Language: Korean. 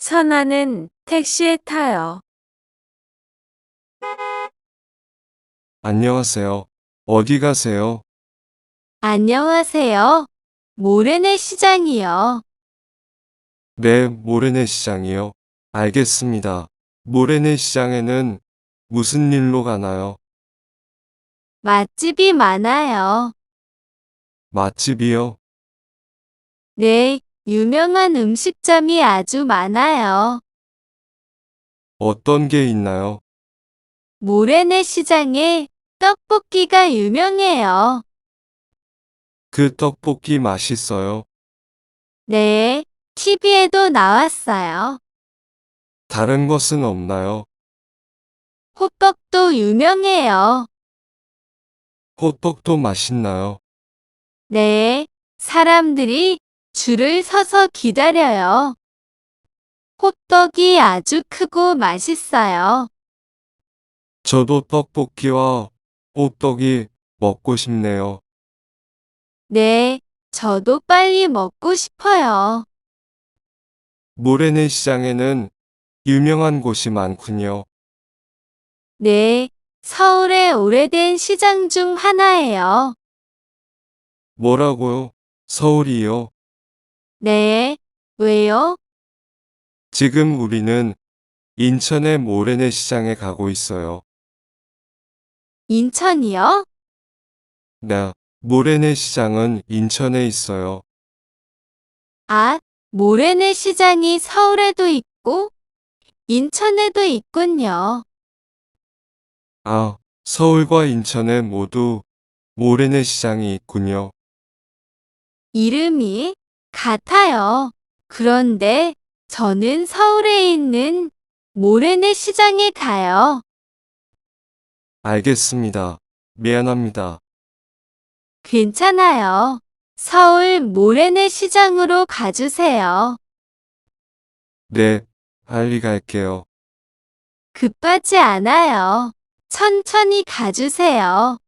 선아는 택시에 타요. 안녕하세요. 어디 가세요? 안녕하세요. 모래내 시장이요. 네, 모래내 시장이요. 알겠습니다. 모래내 시장에는 무슨 일로 가나요? 맛집이 많아요. 맛집이요? 네, 유명한 음식점이 아주 많아요. 어떤 게 있나요? 모래내 시장에 떡볶이가 유명해요. 그 떡볶이 맛있어요? 네, TV에도 나왔어요. 다른 것은 없나요? 호떡도 유명해요. 호떡도 맛있나요? 네, 사람들이 줄을 서서 기다려요. 호떡이 아주 크고 맛있어요. 저도 떡볶이와 호떡이 먹고 싶네요. 네, 저도 빨리 먹고 싶어요. 모래내 시장에는 유명한 곳이 많군요. 네, 서울의 오래된 시장 중 하나예요. 뭐라고요? 서울이요? 네, 왜요? 지금 우리는 인천의 모래내 시장에 가고 있어요. 인천이요? 네, 모래내 시장은 인천에 있어요. 아, 모래내 시장이 서울에도 있고 인천에도 있군요. 아, 서울과 인천에 모두 모래내 시장이 있군요. 이름이 같아요. 그런데 저는 서울에 있는 모래내 시장에 가요. 알겠습니다. 미안합니다. 괜찮아요. 서울 모래내 시장으로 가주세요. 네, 빨리 갈게요. 급하지 않아요. 천천히 가주세요.